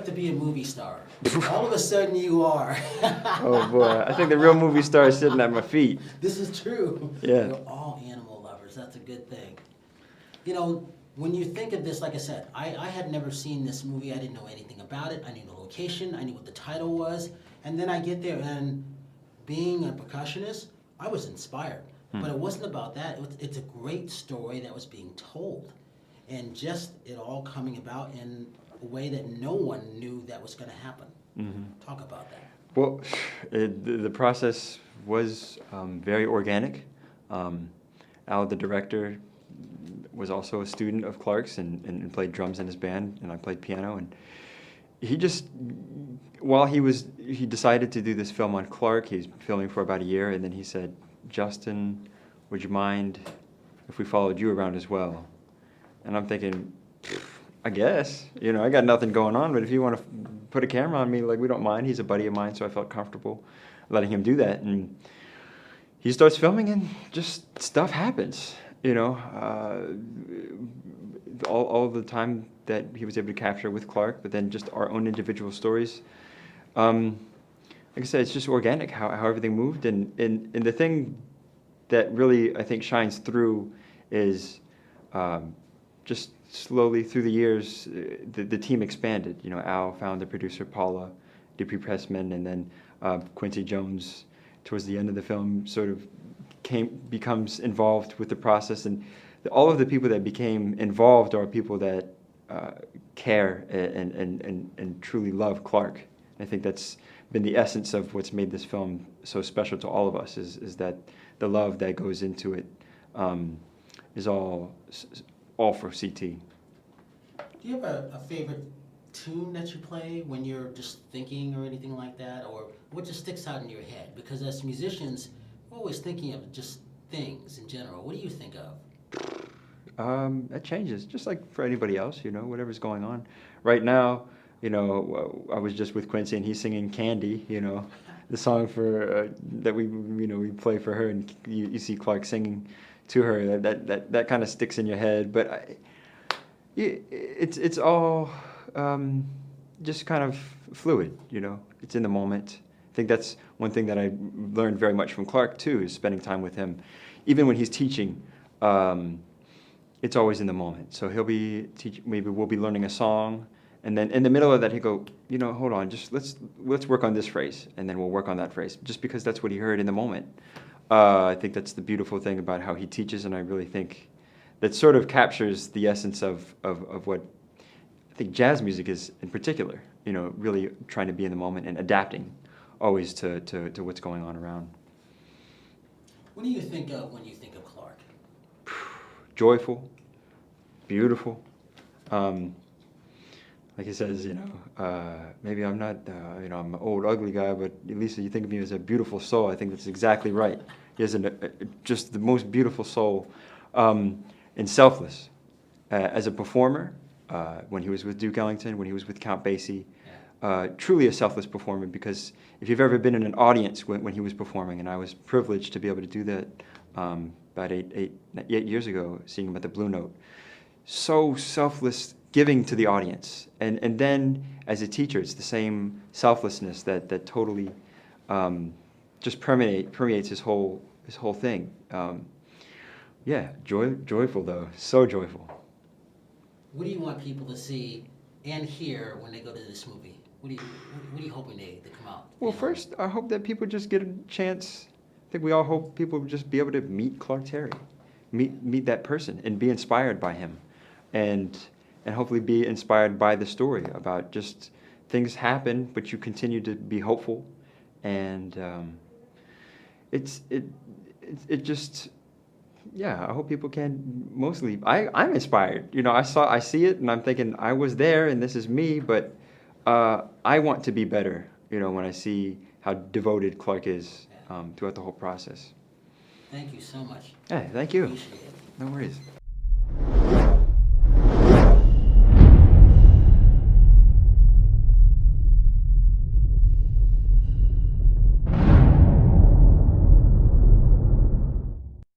up to be a movie star. All of a sudden you are. Oh boy, I think the real movie star is sitting at my feet. This is true. Yeah. You're all animal lovers. That's a good thing. You know, when you think of this, like I said, I had never seen this movie. I didn't know anything about it. I knew the location. I knew what the title was. And then I get there, and being a percussionist, I was inspired. But it wasn't about that. It's a great story that was being told. And just it all coming about in a way that no one knew that was going to happen. Mm-hmm. Talk about that. Well, the process was very organic. Al, the director, was also a student of Clark's and played drums in his band, and I played piano. And he just, while he decided to do this film on Clark, he's filming for about a year, and then he said, Justin, would you mind if we followed you around as well? And I'm thinking, I guess, I got nothing going on, but if you want to put a camera on me, like, we don't mind. He's a buddy of mine, so I felt comfortable letting him do that. And he starts filming, and just stuff happens, all the time that he was able to capture with Clark, but then just our own individual stories. Like I said, it's just organic how everything moved, and the thing that really, I think, shines through is just slowly through the years, the team expanded. Al found the producer, Paula Dupree-Pressman, and then Quincy Jones, towards the end of the film, sort of becomes involved with the process. And all of the people that became involved are people that care and truly love Clark. I think that's been the essence of what's made this film so special to all of us, is that the love that goes into it is all for CT. Do you have a favorite tune that you play when you're just thinking or anything like that? Or what just sticks out in your head? Because as musicians, we're always thinking of just things in general. What do you think of? It changes, just like for anybody else, whatever's going on. Right now, I was just with Quincy, and he's singing Candy, the song for that we play for her, and you see Clark singing to her. That kind of sticks in your head. But it's all just kind of fluid, It's in the moment. I think that's one thing that I learned very much from Clark too, is spending time with him. Even when he's teaching, it's always in the moment. So he'll be teaching. Maybe we'll be learning a song, and then in the middle of that, he'll go, hold on, just let's work on this phrase, and then we'll work on that phrase, just because that's what he heard in the moment. I think that's the beautiful thing about how he teaches, and I really think that sort of captures the essence of what I think jazz music is in particular. Really trying to be in the moment and adapting always to what's going on around. What do you think of when you think of Clark? Joyful, beautiful. Like he says, maybe I'm not, I'm an old, ugly guy, but at least you think of me as a beautiful soul. I think that's exactly right. He has just the most beautiful soul, and selfless. As a performer, when he was with Duke Ellington, when he was with Count Basie, truly a selfless performer, because if you've ever been in an audience when he was performing, and I was privileged to be able to do that about eight years ago, seeing him at the Blue Note, so selfless, giving to the audience. And then as a teacher, it's the same selflessness that totally just permeates his whole thing. Joyful though, so joyful. What do you want people to see and hear when they go to this movie? What are you hoping they come out? Well, first, I hope that people just get a chance. I think we all hope people would just be able to meet Clark Terry, meet that person, and be inspired by him, and hopefully be inspired by the story about just things happen, but you continue to be hopeful, and it just. Yeah, I hope people can mostly. I'm inspired. I see it, and I'm thinking I was there, and this is me. But I want to be better. When I see how devoted Clark is throughout the whole process. Thank you so much. Hey, thank you. Appreciate it. No worries.